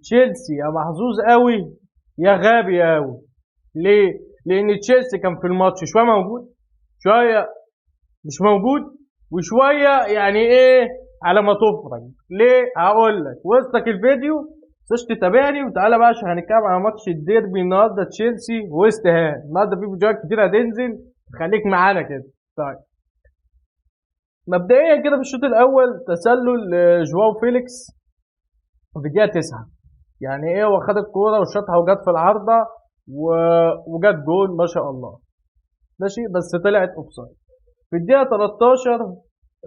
تشيلسي يا محظوظ قوي يا غبي قوي. ليه؟ لان تشيلسي كان في الماتش شويه موجود، شويه مش موجود، وشويه يعني ايه على ما تفرج. ليه؟ هقول لك وسطك الفيديو، تخش تتابعني وتعالى بقى عشان هنتكلم على ماتش الديربي النهارده، تشيلسي وويست هام. النهارده في فيديوهات كتير هتنزل، خليك معانا كده. طيب مبدئيا كده في الشوط الاول تسلل جواو فيليكس في الدقيقه 9. يعني ايه، هو خد الكوره وشاطها وجت في العارضه وجت جول ما شاء الله، ماشي، بس طلعت اوفسايد. في الدقيقه 13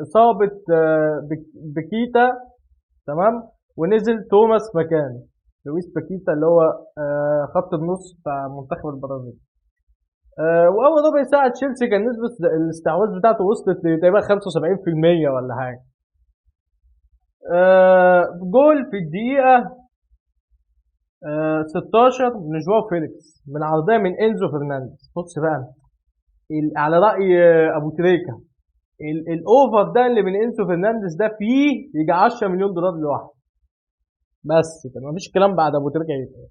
اصابه بكيتا، تمام، ونزل توماس مكانه، لويس باكيتا اللي هو خط النص بتاع منتخب البرازيل. واول ربع ساعه تشيلسي كان نسبه الاستحواذ بتاعته وصلت لتقريبا 75% ولا حاجه. جول في الدقيقه 16 من جواو فيليكس من عرضيه من انزو فرنانديز. بص بقى، على راي ابو تريكه، الاوفر ده اللي من انزو فرنانديز ده فيه يجي 10 مليون دولار لوحده، بس كده مفيش كلام بعد ابو تريكه يتقال.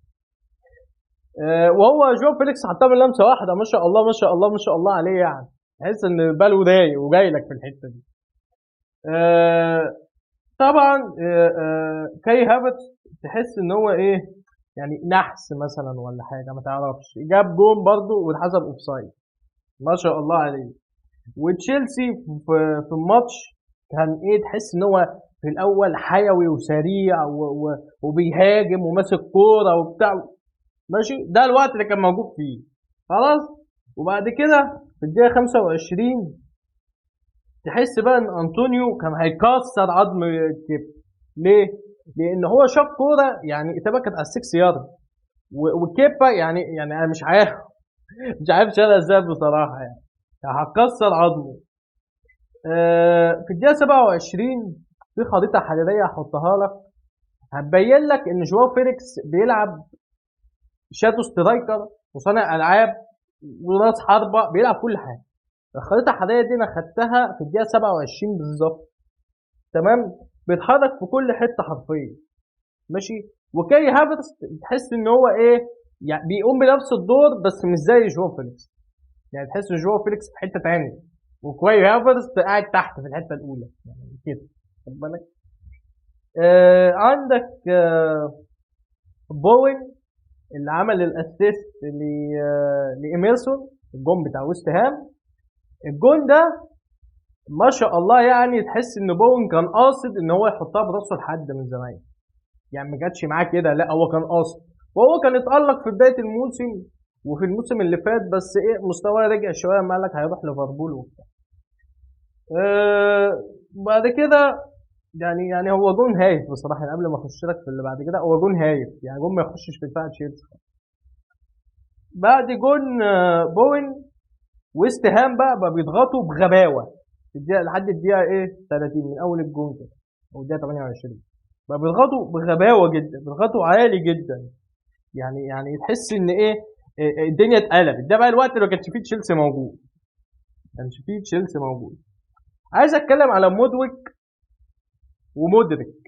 وهو جواو فيليكس حطها من لمسه واحده، ما شاء الله ما شاء الله ما شاء الله عليه، يعني تحس ان باله رايق وجاي لك في الحته دي. طبعا كاي هافرتز تحس ان هو ايه، يعني نحس مثلا ولا حاجه، ما تعرفش، جاب جون برضه واتحسب اوفسايد، ما شاء الله عليه. وتشيلسي في الماتش كان ايه، تحس ان هو في الاول حيوي وسريع وبيهاجم وماسك كوره وبتاع، ماشي، ده الوقت اللي كان موجود فيه خلاص. وبعد كده في الدقيقه 25 تحس بقى ان انطونيو كان هيكسر عظم كيب. ليه؟ لان هو شاف كوره يعني اتبقى كانت على ال6 يارد، وكيبا يعني انا مش عارف مش عارف شالها ازاي بصراحه، يعني هتكسر عظمه. في الدقيقه 27 في خريطه حراريه هحطها لك، هتبين لك ان جواو فيليكس بيلعب شادو سترايكر وصانع العاب وراس حربه، بيلعب كل حاجه. الخريطه الحراريه دي انا خدتها في الدقيقه 27 بالظبط، تمام، بيتحرك في كل حته حرفيا، ماشي. وكاي هافرتز تحس ان هو ايه، يعني بيقوم بنفس الدور بس مش زي جواو فيليكس، يعني تحس ان جواو فيليكس في حته ثانيه وكاي هافرتز قاعد تحت في الحته الاولى، يعني كده، خد بالك. عندك بوين اللي عمل الاسيست لإيميرسون، الجون بتاع ويست هام. الجون ده ما شاء الله، يعني تحس ان بوين كان قاصد ان هو يحطها براسه لحد من زمان، يعني ما جاتش معاه كده، لا هو كان قاصد، وهو كان اتألق في بداية الموسم وفي الموسم اللي فات، بس ايه مستواه رجع شوية، ما قالك هيروح ليفربول وبتاع. بعد كده يعني هو جون هايف بصراحة، يعني قبل ما اخش لك في اللي بعد كده، هو جون هايف، يعني جون ما يخشش في دفاع تشيلسي. بعد جون بوين، ويست هام بقى بيضغطوا بغباوة لحد الدقيقة ايه 30 من اول الجون كده، او الدقيقة 28 بقى بيضغطوا بغباوة جدا، بيضغطوا عالي جدا، يعني تحس ان ايه، الدنيا اتقلبت. ده بقى الوقت اللي ما كانش فيه تشيلسي موجود، ما كانش فيه تشيلسي موجود. عايز اتكلم على مودويك ومودريك.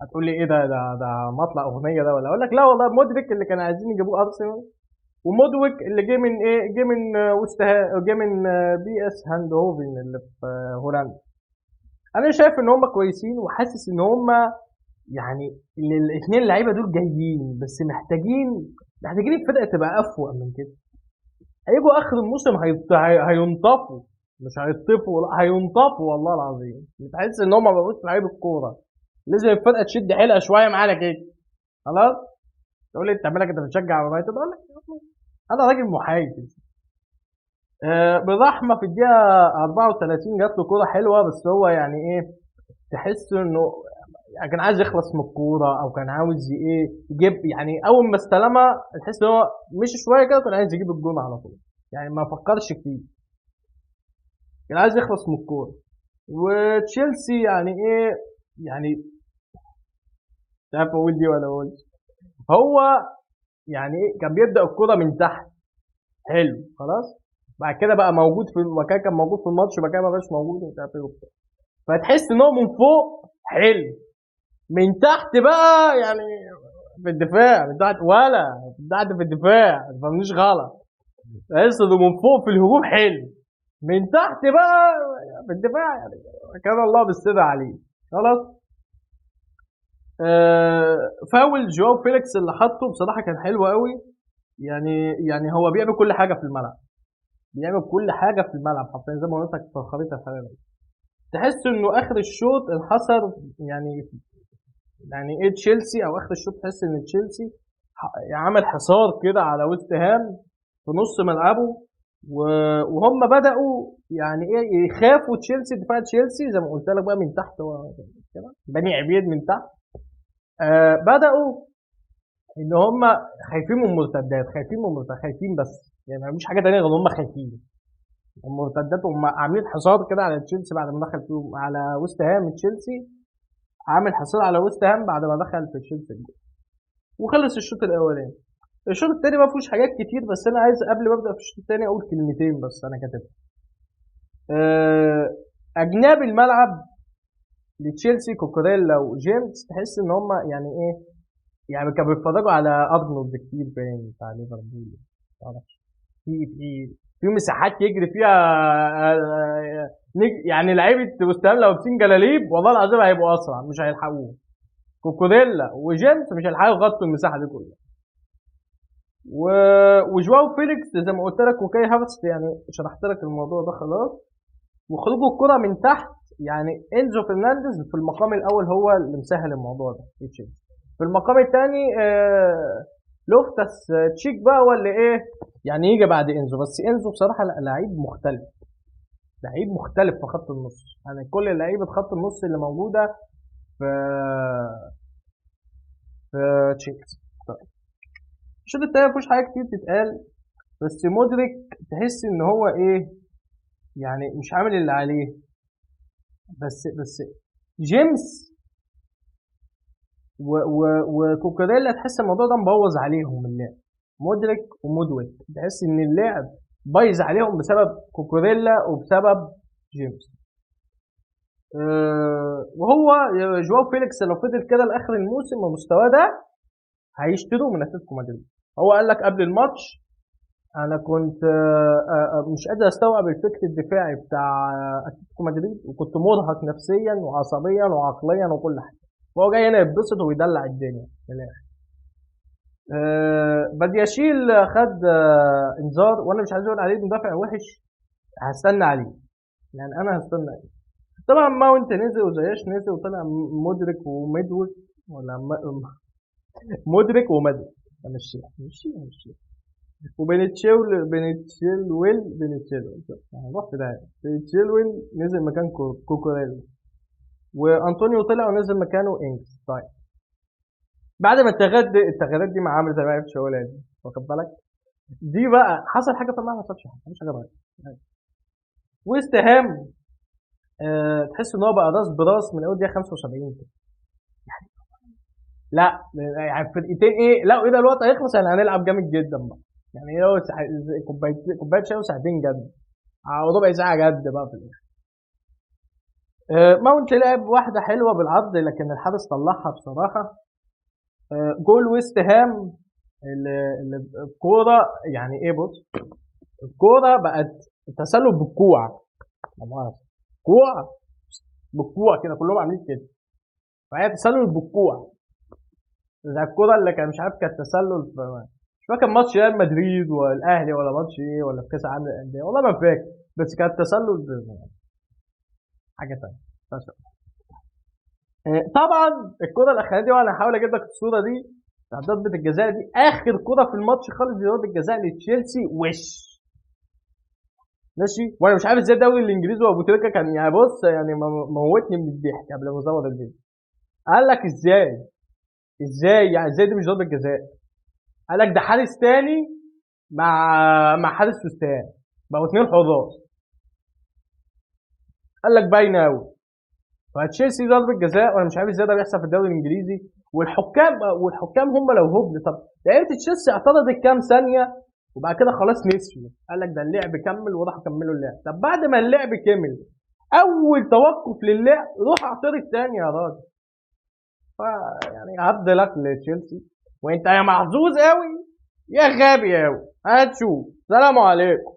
هتقول لي ايه ده مطلع اغنيه ده، ولا اقول لك لا والله، مودريك اللي كانوا عايزين يجيبوه ارسنال، ومودويك اللي جه من ايه، جه من جه من بي اس هاند هوفن اللي في هولندا. انا شايف ان هم كويسين، وحاسس ان هم يعني الاثنين اللعيبه دول جايين، بس محتاجين الفرقه تبقى افوق من كده. هيجوا اخر الموسم هينطفوا، مش هيطفوا، لا هينطفوا والله العظيم. بتحس ان هم ما بقوش لعيبه الكوره، لازم الفرقه تشد حيلها شويه معانا كده. خلاص، تقول لي انت مالك، انت بتشجع يونايتد؟ اقول لك انا راجل محايد. بالرحمه في الدقيقه 34 جات له كوره حلوه، بس هو يعني ايه، تحس انه يعني كان عايز يخلص من الكوره، او كان عاوز ايه يجيب، يعني اول ما استلمها تحس ان هو مشي شويه كده كان عايز يجيب الجون على طول، يعني ما فكرش كتير، كان عايز يخلص من الكوره. وتشيلسي يعني ايه، يعني مش عارف اقول دي ولا اقول، هو يعني ايه، كان بيبدا الكوره من تحت حلو خلاص، بعد كده بقى موجود في المكان، كان موجود في الماتش، وبعد كده ما بقاش موجود، مش عارف ايه وبتاع، فتحس ان هو من فوق حلو. من تحت بقى يعني في الدفاع، من تحت ولا من تحت في الدفاع، ما تفهمنيش غلط. لسه من فوق في الهجوم حلو، من تحت بقى في الدفاع يعني كان الله بالسدى عليه. خلاص. فاول جواو فيليكس اللي حطه بصراحه كان حلو قوي. يعني هو بيعمل كل حاجه في الملعب، بيعمل كل حاجه في الملعب حرفيا زي ما قلت لك في الخريطه الحراريه. تحس انه اخر الشوط انحصر يعني ايه تشيلسي، او اخر الشوط تحس ان تشيلسي عمل حصار كده على ويست هام في نص ملعبه، وهم بداوا يعني ايه يخافوا تشيلسي، دفاع تشيلسي زي ما قلت لك بقى من تحت كده بني عبيد من تحت. بداوا ان هم خايفين من المرتدات، خايفين بس يعني مفيش حاجه تانية غير ان هم خايفين المرتدات. هم عاملين حصار كده على تشيلسي بعد ما دخل فيهم على ويست هام. تشيلسي عامل حصار على ويست هام بعد ما دخل في تشيلسي، وخلص الشوط الاولاني. الشوط الثاني ما فيهوش حاجات كتير، بس انا عايز قبل ما ابدا في الشوط الثاني اقول كلمتين بس انا كاتبها. اجناب الملعب لتشيلسي كوكوريلا وجيمس تحس ان هم يعني ايه، يعني كانوا بيتفرجوا على ارنولد كتير باين بتاع ليفربول. معرفش في مساحات يجري فيها يعني لعيبه وست هام لو لابسين جلاليب والله العظيم هيبقوا اسرع، مش هيلحقوه. كوكوريلا وجيمس مش هيلحقوا يغطوا المساحه دي كلها. وجواو فيليكس زي ما قلت لك وكاي هافرتز يعني شرحت لك الموضوع ده خلاص. وخروج الكره من تحت يعني انزو فرنانديز في المقام الاول هو اللي مسهل الموضوع ده في تشيلسي. في المقام الثاني لوفتس تشيك بقى ولا ايه يعني يجي بعد انزو، بس انزو بصراحه لعيب مختلف، لعيب مختلف في خط النص. يعني كل لعيبه خط النص اللي موجوده في تشيلسي. طيب الشوط التاني مفيهوش حاجه كتير تتقال، بس مدرك تحس ان هو ايه يعني مش عامل اللي عليه. بس جيمس وكوكوريلا تحس الموضوع ده مبوظ عليهم اللعب. مدرك ومدوك تحس ان اللعب بايظ عليهم بسبب كوكوريلا وبسبب جيمس. وهو جواو فيليكس لو فضل كده لاخر الموسم ومستواه ده هيشتروه من اتلتيكو مدريد. هو قال لك قبل الماتش انا كنت مش قادر استوعب الفكر الدفاعي بتاع اتلتيكو مدريد، وكنت مرهق نفسيا وعصبيا وعقليا وكل حاجه، وهو جاي هنا يتبسط ويدلع الدنيا من الاخر. بدياشيل خد انذار، وانا مش عايز اقول عليه مدافع وحش، هستنى عليه يعني انا هستنى عليه. طبعا ماونت نزل وزياش نزل وطلع مدرك ومدوك ولا مدرك ومدرك. مشيها بنتشيلويل هنروح في ده. بنتشيلويل نزل مكان كوكوريلا، وانطونيو طلع ونزل مكانه انجز. طيب بعد ما التغييرات دي مع عامل زي ما عرفتش اقولها دي، واخد بالك دي بقى حصل حاجه في الملعب؟ ما حصلش حاجه، مفيش حاجه اتغيرت. ويست هام تحس ان هو بقى راس براس من اول دقيقه 75 كده. لا يعني فرقتين ايه، لا ايه ده الوقت هيخلص يعني هنلعب جامد جدا بقى. يعني ايه كوبايه شاي وساعتين جد، ربع ساعه جد بقى في الاخر. ماونت لعب واحده حلوه بالعرض لكن الحارس طلعها بصراحه. جول ويست هام الكوره يعني ايه، بص الكوره بقت تسلل بالكوع، كوع بالكوع كده كلهم عاملين كده، فهي تسلل بالكوع زي الكوره اللي كان مش عارف كانت تسلل في مش فاكر ماتش ريال مدريد والاهلي ولا ماتش ايه ولا في كاس العالم للانديه والله ما فاكر، بس كانت تسلل حاجه ثانيه. طبعا الكره الاخرانيه دي وانا هحاول اجيب لك الصوره دي بتاعت ضربه الجزاء دي، اخر كره في الماتش خالص دي ضربه الجزاء لتشيلسي وش ماشي. وانا مش عارف ازاي الدوري الانجليزي وابو تريكه كان يعني بص يعني موتني من الضحك قبل ما ازود الفيديو. قال لك ازاي يعني ازاي دي مش ضربه جزاء؟ قال لك ده حارس تاني مع حارس فستان بقوا اتنين حراس. قال لك باينه قوي. فتشيلسي ضربه جزاء وانا مش عارف ازاي ده بيحصل في الدوري الانجليزي. والحكام هم لو هبل. طب لعيبه تشيلسي اعترضت كام ثانيه وبعد كده خلاص نسيوا، قال لك ده اللعب كمل وراحوا كملوا اللعب. طب بعد ما اللعب كمل اول توقف للعب روح اعترض تاني يا راجل. يعني هارد لك لتشيلسي، وانت يا محظوظ قوي يا غبي قوي. هتشوف. سلام عليكم.